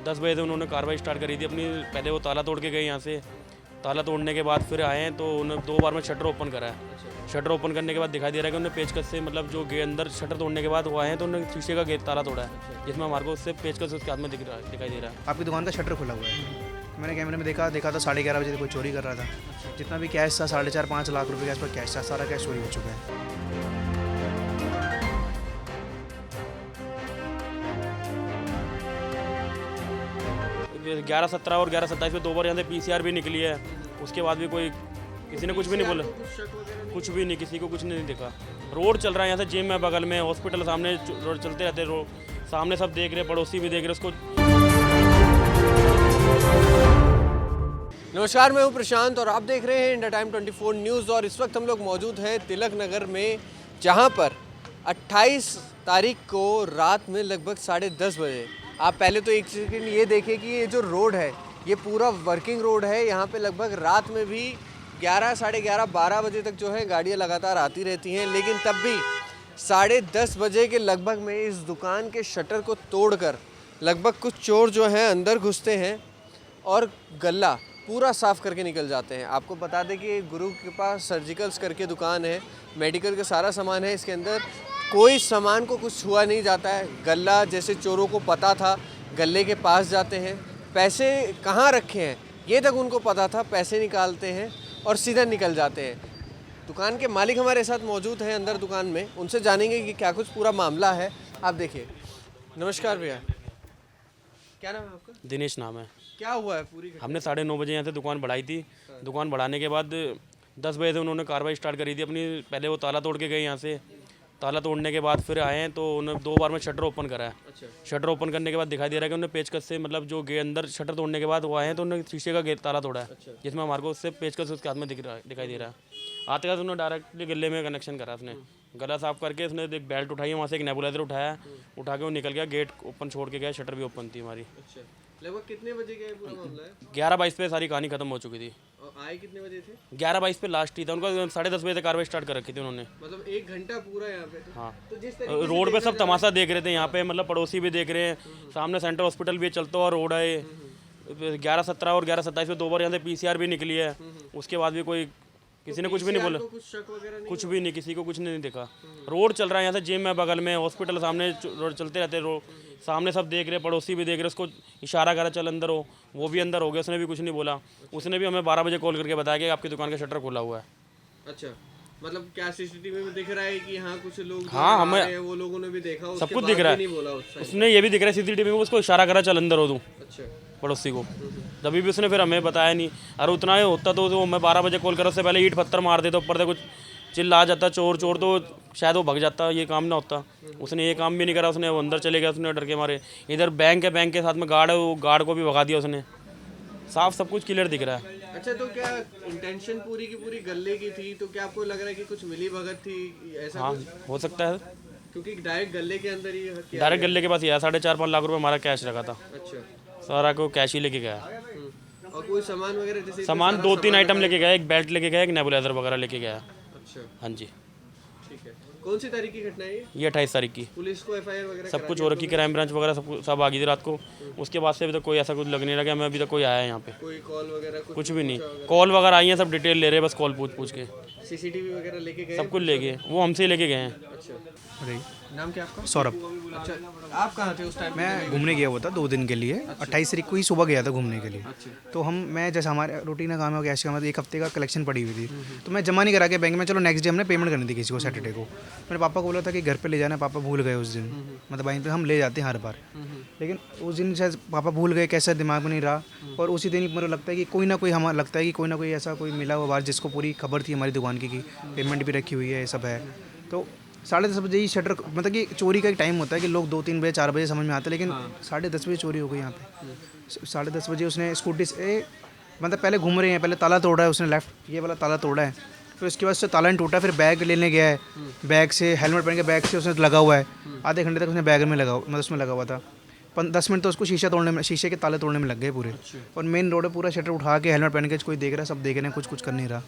10 बजे से उन्होंने कार्रवाई स्टार्ट करी थी अपनी। पहले वो ताला तोड़ के गए यहाँ से, ताला तोड़ने के बाद फिर आए हैं तो उन्होंने 2 बार में शटर ओपन करा है। शटर ओपन करने के बाद दिखाई दे रहा है कि उन्होंने पेचकस से, मतलब जो गेट अंदर शटर तोड़ने के बाद वो आए हैं तो उन्होंने शीशे का गेट ताला तोड़ा है, जिसमें हमारे को उससे पेचकस उसके हाथ में दिखाई दे रहा है। आपकी दुकान का शटर खुला हुआ है। मैंने कैमरे में देखा तो 11:30 बजे कोई चोरी कर रहा था। जितना भी कैश था 4.5-5 लाख रुपए के आसपास कैश था, सारा कैश चोरी हो चुका है। 11:17 और 11:27 में 2 बार यहाँ से PCR भी निकली है। उसके बाद भी कोई किसी ने कुछ भी नहीं बोला, कुछ भी नहीं, किसी को कुछ नहीं दिखा। रोड चल रहा है, यहाँ से जिम है बगल में, हॉस्पिटल सामने, रोड चलते रहते रोड सामने, सब देख रहे, पड़ोसी भी देख रहे उसको। नमस्कार, मैं हूं प्रशांत और आप देख रहे हैं इंडिया टाइम 24 न्यूज़। और इस वक्त हम लोग मौजूद हैं तिलक नगर में, जहां पर 28 तारीख को रात में लगभग 10:30 बजे, आप पहले तो एक सेकंड ये देखें कि ये जो रोड है ये पूरा वर्किंग रोड है। यहाँ पे लगभग रात में भी 11, 11:30, 12 बजे तक जो है गाड़ियाँ लगातार आती रहती हैं, लेकिन तब भी 10:30 बजे के लगभग में इस दुकान के शटर को तोड़कर लगभग कुछ चोर जो हैं अंदर घुसते हैं और गल्ला पूरा साफ़ करके निकल जाते हैं। आपको बता दें कि गुरु कृपा सर्जिकल्स करके दुकान है, मेडिकल का सारा सामान है इसके अंदर। कोई सामान को कुछ छुआ नहीं जाता है। गल्ला जैसे चोरों को पता था, गल्ले के पास जाते हैं, पैसे कहाँ रखे हैं ये तक उनको पता था, पैसे निकालते हैं और सीधा निकल जाते हैं। दुकान के मालिक हमारे साथ मौजूद हैं अंदर दुकान में, उनसे जानेंगे कि क्या कुछ पूरा मामला है। आप देखिए। नमस्कार भैया, क्या नाम है आपका? दिनेश नाम है। क्या हुआ है पूरी? हमने 9:30 बजे यहाँ से दुकान बढ़ाई थी। दुकान बढ़ाने के बाद 10 बजे से उन्होंने कार्रवाई स्टार्ट करी थी अपनी। पहले वो ताला तोड़ के गए यहाँ से, ताला तोड़ने के बाद फिर आए हैं तो उन्होंने 2 बार में शटर ओपन करा है। शटर ओपन करने के बाद दिखाई दे रहा है कि उन्होंने पेचकस से, मतलब जो गेट अंदर शटर तोड़ने के बाद वो आए हैं तो उन्होंने शीशे का गेट ताला तोड़ा है, जिसमें हमारे को उससे पेचकस उसके हाथ में दिखाई दे रहा है। आते बाद उन्होंने डायरेक्टली गले में कनेक्शन करा। उसने गला साफ करके उसने एक बेल्ट उठाई है, वहाँ से एक नेबुलाइजर उठाया, उठा के वो निकल गया, गेट ओपन छोड़ के गया, शटर भी ओपन थी हमारी। लगभग कितने बजे का पूरा मामला है? 11:22 पे सारी कहानी खत्म हो चुकी थी। और आए कितने बजे थे? 11:22 पे लास्ट ही था उनका। 10:30 बजे तक कार्रवाई स्टार्ट कर रखी थी उन्होंने। मतलब 1 घंटा पूरा यहाँ पे? हाँ, तो जिस तरीके रोड पे सब तमाशा देख रहे थे यहाँ पे, मतलब पड़ोसी भी देख रहे हैं, सामने सेंट्रल हॉस्पिटल भी चलता हुआ रोड है। 11:17 और 11:27 में 2 बार यहाँ से PCR भी निकली है। उसके बाद भी कोई किसी ने कुछ भी नहीं बोला, कुछ शक वगैरह नहीं? कुछ भी नहीं, किसी को कुछ नहीं दिखा। रोड चल रहा है, यहाँ से जिम है बगल में, हॉस्पिटल सामने, रोड चलते रहते रोड सामने, सब देख रहे, पड़ोसी भी देख रहे, उसको इशारा करा चल अंदर हो, वो भी अंदर हो गया, उसने भी कुछ नहीं बोला। उसने भी हमें 12 बजे कॉल करके बताया कि आपकी दुकान का शटर खुला हुआ है। अच्छा, मतलब क्या CCTV में दिख रहा है कि हाँ कुछ लोग जो हाँ, आ हमें रहे हैं, वो लोगों ने भी देखा, सब कुछ दिख रहा है। नहीं बोला उसने ये भी दिख रहा है CCTV में, उसको इशारा करा चल अंदर हो तू, अच्छा, पड़ोसी को। तभी भी उसने फिर हमें बताया नहीं। अरे उतना ही होता तो मैं 12 बजे कॉल करा, उससे पहले ईंट पत्थर मार देता, ऊपर से कुछ चिल्ला जाता चोर चोर, तो शायद वो भग जाता, ये काम ना होता। उसने ये काम भी नहीं करा, उसने वो अंदर चले गया, उसने डर के मारे। इधर बैंक है, बैंक के साथ में गार्ड है, वो गार्ड को भी भगा दिया उसने। साफ सब कुछ क्लियर दिख रहा है। अच्छा, तो क्या इंटेंशन पूरी की पूरी गल्ले की थी? तो क्या आपको लग रहा है कि कुछ मिली भगत थी ऐसा? हाँ, कुछ? हो सकता है, क्योंकि डायरेक्ट गल्ले के अंदर ही किया डायरेक्ट गले के पास ही आया। 4.5-5 लाख रुपए हमारा कैश रखा था, अच्छा, सारा को कैश ही लेके गया। और कोई सामान वगैरह जैसे सामान 2-3 आइटम लेके गया, एक बेल्ट लेके गया, एक नेबुलाइजर वगैरह लेके गया। अच्छा, हाँ जी। ठीक है। कौन सी तारीख की घटना है ये 28 तारीख की। पुलिस को FIR वगैरह सब कुछ हो रखी, क्राइम ब्रांच वगैरह सब आ गई थी रात को। उसके बाद से अभी तक कोई ऐसा कुछ लग नहीं लगा, हमें अभी तक कोई आया है यहाँ पे, कोई कॉल वगैरह कुछ भी नहीं। कॉल वगैरह आई हैं, सब डिटेल ले रहे हैं, बस कॉल पूछ के। CCTV वगैरह लेके गए? सब कुछ ले गए, वो हमसे ही लेके गए हैं। अच्छा, नाम क्या आपका? सौरभ। अच्छा, आप कहाँ थे उस टाइम? मैं घूमने गया हुआ था 2 दिन के लिए। 28 तारीख को ही सुबह गया था घूमने के लिए। तो मैं जैसे हमारे रूटीन का काम है, कैश का मतलब 1 हफ्ते का कलेक्शन पड़ी हुई थी, तो मैं जमा नहीं करा के बैंक में, चलो नेक्स्ट डे हमने पेमेंट करनी थी किसी को सैटरडे को। मेरे पापा को बोला था कि घर पे ले जाना, पापा भूल गए उस दिन। मतलब वहीं पे हम ले जाते हैं हर बार, लेकिन उस दिन शायद पापा भूल गए, कैसा दिमाग में नहीं रहा। और उसी दिन ही मुझे लगता है कि कोई ना कोई, हमारा लगता है कि कोई ना कोई ऐसा कोई मिला हुआ बाहर जिसको पूरी खबर थी हमारी दुकान की, पेमेंट भी रखी हुई है, ये सब है। तो 10:30 बजे ही शटर, मतलब कि चोरी का एक टाइम होता है कि लोग 2-3 बजे 4 बजे समझ में आते हैं, लेकिन 10:30 बजे चोरी हो गई यहाँ पे। 10:30 बजे उसने स्कूटी से, मतलब पहले घूम रहे हैं, पहले ताला तोड़ा है उसने, लेफ्ट ये वाला ताला तोड़ा है, फिर उसके बाद से ताला नहीं टूटा, फिर बैग लेने गया है, बैग से हेलमेट पहन के बैग से उसने लगा हुआ है, आधे घंटे तक उसने बैग में लगा, मतलब उसमें लगा हुआ था। 10 मिनट तो उसको शीशे के ताले तोड़ने में लग गए पूरे। और मेन रोड है, पूरा शटर उठा के हेलमेट पहन के कोई देख रहा है, सब देख रहे हैं, कुछ कर नहीं रहा।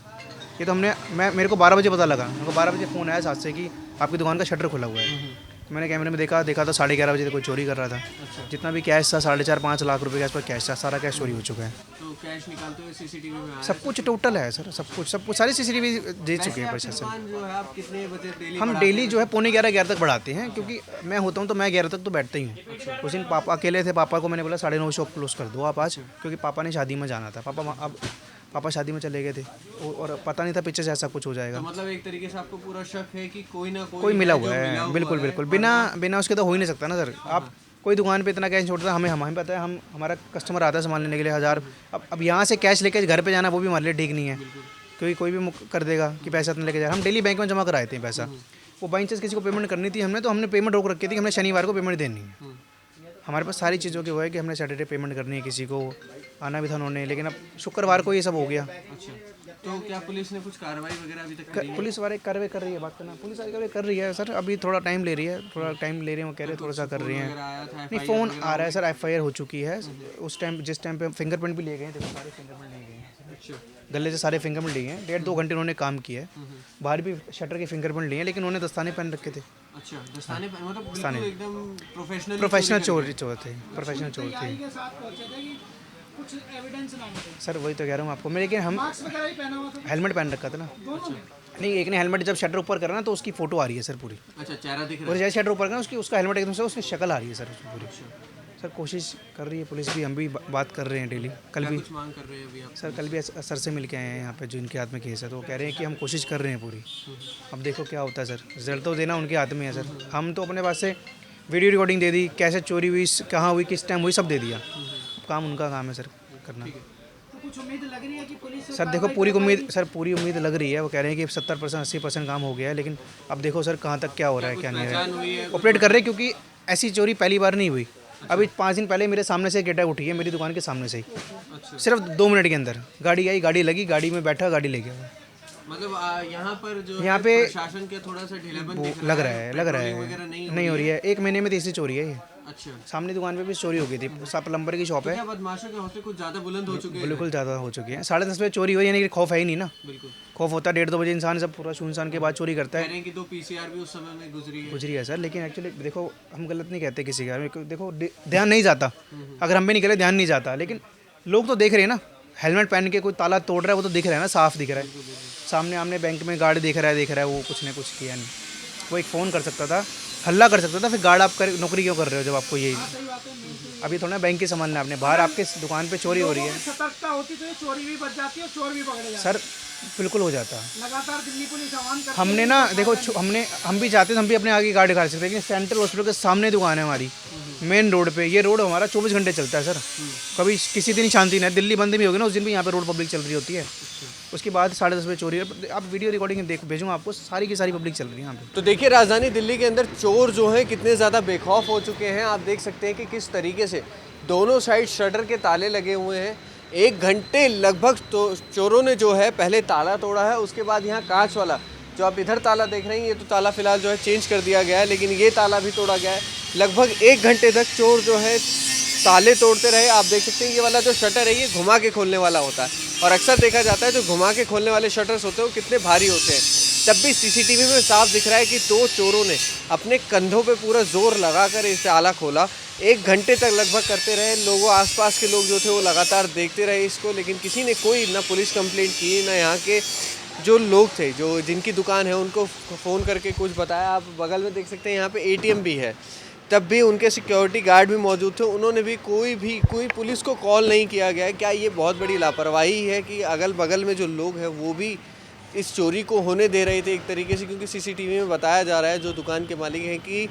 ये तो मेरे को 12 बजे पता लगा, मेरे को 12 बजे फ़ोन आया साथ से कि आपकी दुकान का शटर खुला हुआ है। मैंने कैमरे में देखा तो 11:30 बजे कोई चोरी कर रहा था। जितना भी कैश था 4.5-5 लाख रुपए के आसपास कैश था, सारा कैश चोरी हो चुका है। तो कैश निकालते हुए सीसीटीवी में आया? सब कुछ टोटल है सर, सब कुछ सारी CCTV दे चुके हैं प्रशासन। दुकान जो है आप कितने बजे डेली हम डेली जो है 11:45 तक बढ़ाते हैं, क्योंकि मैं होता हूँ तो मैं 11 तक तो बैठता ही हूँ। उस दिन पापा अकेले थे, पापा को मैंने बोला 9:30 शॉप क्लोज कर दो आप आज, क्योंकि पापा ने शादी में जाना था। पापा शादी में चले गए थे और पता नहीं था पीछे से ऐसा कुछ हो जाएगा। तो मतलब एक तरीके से आपको पूरा शक है कि कोई ना कोई मिला हुआ है, बिल्कुल बिना उसके तो हो ही नहीं सकता ना सर। आप कोई दुकान पे इतना कैश छोड़ता, हमें पता है, हमारा कस्टमर आता है सामान लेने के लिए 1000। अब यहाँ से कैश लेके घर पे जाना वो भी हमारे लिए ठीक नहीं है, क्योंकि कोई भी कर देगा कि पैसा इतना लेके जाए। हम डेली बैंक में जमा कराए थे पैसा, वो बाई चांस किसी को पेमेंट करनी थी हमने, तो हमने पेमेंट रोक रखी थी कि हमने शनिवार को पेमेंट देनी है। हमारे पास सारी चीज़ों की वो है कि हमने सैटरडे पेमेंट करनी है, किसी को आना भी था उन्होंने, लेकिन अब शुक्रवार को ये सब हो गया। अच्छा, तो क्या पुलिस ने कुछ कार्रवाई वगैरह अभी तक करी है? पुलिस वाले कार्रवाई कर रही है, बात करना, पुलिस वाले कार्रवाई कर रही है सर। अभी थोड़ा टाइम ले रही है, वो कह रहे हैं थोड़ा सा कर रही हैं। आया था नहीं, फ़ोन आ रहा है सर, FIR हो चुकी है। उस टाइम जिस टाइम पे फिंगरप्रिंट भी लिए गए हैं, देखो सारे फिंगरप्रिंट लिए गए हैं, गले से सारे फिंगरप्रिंट लिए हैं। 1.5-2 घंटे उन्होंने काम किया है। बाहर भी शटर के फिंगरप्रिंट लिए हैं, लेकिन उन्होंने दस्ताने पहन रखे थे। अच्छा, दस्ताने मतलब बिल्कुल एकदम प्रोफेशनल चोर थे, प्रोफेशनल चोर थे सर। वही तो कह रहा हूँ आपको मैं, लेकिन हम हेलमेट पहन रखा था ना। नहीं, एक ने हेलमेट जब शटर ऊपर करा ना तो उसकी फोटो आ रही है सर पूरी। अच्छा, चेहरा दिख रहा और जैसे शटर ऊपर करा उसका हेलमेट एकदम से उसकी शक्ल आ रही है सर पूरी। सर कोशिश कर रही है पुलिस भी, हम भी बात कर रहे हैं डेली। कल भी कुछ मांग कर रहे हैं अभी आप? सर कल भी सर से मिल के आए हैं यहाँ पे, जो इनके हाथ में केस है, तो वो कह रहे हैं कि हम कोशिश कर रहे हैं पूरी। अब देखो क्या होता है सर, रिजल्ट तो देना उनके हाथ में है सर। हम तो अपने पास से वीडियो रिकॉर्डिंग दे दी, कैसे चोरी हुई, कहाँ हुई, किस टाइम हुई, सब दे दिया। काम उनका काम है सर करना। कुछ उम्मीद लग रही है कि पुलिस सर देखो पूरी उम्मीद लग रही है। वो कह रहे हैं कि 70% 80% काम हो गया है, लेकिन अब देखो सर कहाँ तक क्या हो रहा है, क्या नहीं हो रहा है। ऑपरेट कर रहे हैं, क्योंकि ऐसी चोरी पहली बार नहीं हुई। अभी 5 दिन पहले मेरे सामने से गेटा उठी है, मेरी दुकान के सामने से ही। सिर्फ 2 मिनट के अंदर गाड़ी आई, गाड़ी लगी, गाड़ी में बैठा, गाड़ी ले गया। मतलब यहाँ पर जो यहाँ पे प्रशासन के थोड़ा सा ढीलापन दिख लग रहा है नहीं हो रही है। 1 महीने में तीसरी चोरी है ये। अच्छा, सामने दुकान पे भी चोरी हो गई थी, प्लम्बर की शॉप है। क्या बदमाशों के हौसले कुछ ज़्यादा बुलंद हो चुके हैं? बिल्कुल ज़्यादा हो चुकी है। 10:30 बजे चोरी हुई, यानी कि खौफ है ही नहीं ना। बिल्कुल खौफ होता है 1:30-2 बजे, इंसान सब पूरा सुनसान के बाद चोरी करता है। कह रहे हैं कि 2 PCR भी उस समय में गुजरी है सर, लेकिन एक्चुअली देखो हम गलत नहीं कहते किसी का, देखो ध्यान नहीं जाता, अगर हम भी नहीं करे ध्यान नहीं जाता, लेकिन लोग तो देख रहे हैं ना। हेलमेट पहन के कोई ताला तोड़ रहा है, वो तो दिख रहा है ना, साफ दिख रहा है। सामने आमने बैंक में गार्ड देख रहा है, वो कुछ ना कुछ किया नहीं। वो एक फ़ोन कर सकता था, हल्ला कर सकता था, फिर गार्ड आप नौकरी क्यों कर रहे हो जब आपको यही। अभी थोड़ा बैंक के सामान आपने बाहर आपके दुकान पे चोरी हो रही है। सतर्कता होती तो ये चोरी भी बच जाती है और चोर भी पकड़े जाते। सर बिल्कुल हो जाता। लगातार दिल्ली पुलिस आह्वान करती हमने ना देखो हम भी चाहते हम भी अपने आगे गाड़ी खा सकते हैं, लेकिन सेंट्रल हॉस्पिटल के सामने दुकान है हमारी, मेन रोड पे। ये रोड हमारा 24 घंटे चलता है सर, कभी किसी दिन शांति नहीं। दिल्ली बंद भी होगी ना, उस दिन भी यहाँ पे रोड पब्लिक चल रही होती है। उसके बाद 10:30 बजे चोरी है। आप वीडियो रिकॉर्डिंग भेजूँगा आपको, सारी की सारी पब्लिक चल रही है यहाँ पे। तो देखिए राजधानी दिल्ली के अंदर चोर जो हैं कितने ज़्यादा बेखौफ हो चुके हैं। आप देख सकते हैं कि किस तरीके से दोनों साइड शटर के ताले लगे हुए हैं। 1 घंटे लगभग तो चोरों ने जो है पहले ताला तोड़ा है, उसके बाद यहाँ कांच वाला जो आप इधर ताला देख रहे हैं, ये तो ताला फिलहाल जो है चेंज कर दिया गया है, लेकिन ये ताला भी तोड़ा गया है। लगभग 1 घंटे तक चोर जो है ताले तोड़ते रहे। आप देख सकते हैं ये वाला जो शटर है ये घुमा के खोलने वाला होता है, और अक्सर देखा जाता है जो घुमा के खोलने वाले शटर्स होते हैं वो कितने भारी होते हैं। तब भी CCTV में साफ दिख रहा है कि 2 चोरों ने अपने कंधों पे पूरा जोर लगाकर इस ताला खोला। 1 घंटे तक लगभग करते रहे। लोगों आसपास के लोग जो थे वो लगातार देखते रहे इसको, लेकिन किसी ने कोई ना पुलिस कंप्लेंट की, ना यहाँ के जो लोग थे जो जिनकी दुकान है उनको फ़ोन करके कुछ बताया। आप बगल में देख सकते हैं यहाँ पे ATM भी है, तब भी उनके सिक्योरिटी गार्ड भी मौजूद थे, उन्होंने भी कोई पुलिस को कॉल नहीं किया गया। क्या ये बहुत बड़ी लापरवाही है कि अगल बगल में जो लोग हैं वो भी इस चोरी को होने दे रहे थे एक तरीके से, क्योंकि CCTV में बताया जा रहा है जो दुकान के मालिक हैं कि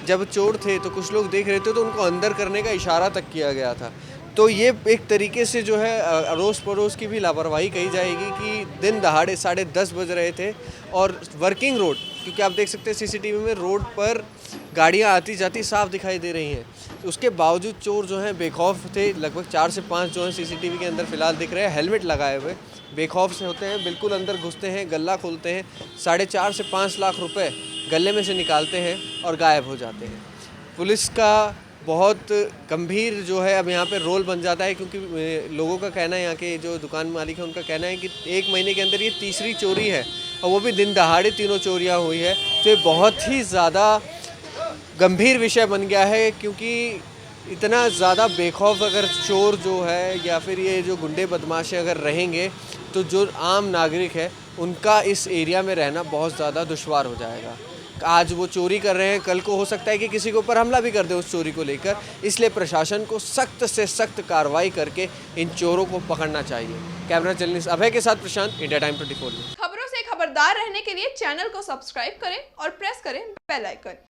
जब चोर थे तो कुछ लोग देख रहे थे तो उनको अंदर करने का इशारा तक किया गया था। तो ये एक तरीके से जो है अड़ोस पड़ोस की भी लापरवाही कही जाएगी कि दिन दहाड़े 10:30 बज रहे थे और वर्किंग रोड, क्योंकि आप देख सकते हैं CCTV में रोड पर गाड़ियाँ आती जाती साफ दिखाई दे रही हैं, उसके बावजूद चोर जो हैं बेखौफ थे। लगभग 4 से 5 जो हैं CCTV के अंदर फिलहाल दिख रहे हैं हेलमेट लगाए हुए, बेखौफ से होते हैं, बिल्कुल अंदर घुसते हैं, गल्ला खोलते हैं, 4.5 से 5 लाख रुपए गले में से निकालते हैं और गायब हो जाते हैं। पुलिस का बहुत गंभीर जो है अब यहाँ पे रोल बन जाता है, क्योंकि लोगों का कहना है, यहाँ के जो दुकान मालिक है उनका कहना है कि 1 महीने के अंदर ये तीसरी चोरी है और वो भी दिन दहाड़े 3 चोरियाँ हुई है। तो ये बहुत ही ज़्यादा गंभीर विषय बन गया है, क्योंकि इतना ज़्यादा बेखौफ अगर चोर जो है या फिर ये जो गुंडे बदमाश अगर रहेंगे तो जो आम नागरिक है उनका इस एरिया में रहना बहुत ज़्यादा दुश्वार हो जाएगा। आज वो चोरी कर रहे हैं, कल को हो सकता है कि किसी के ऊपर हमला भी कर दे उस चोरी को लेकर। इसलिए प्रशासन को सख्त से सख्त कार्रवाई करके इन चोरों को पकड़ना चाहिए। कैमरा जर्नलिस्ट अभय के साथ प्रशांत, इंडिया टाइम 24 न्यूज़। खबरों से खबरदार रहने के लिए चैनल को सब्सक्राइब करें और प्रेस करें बेल आइकन।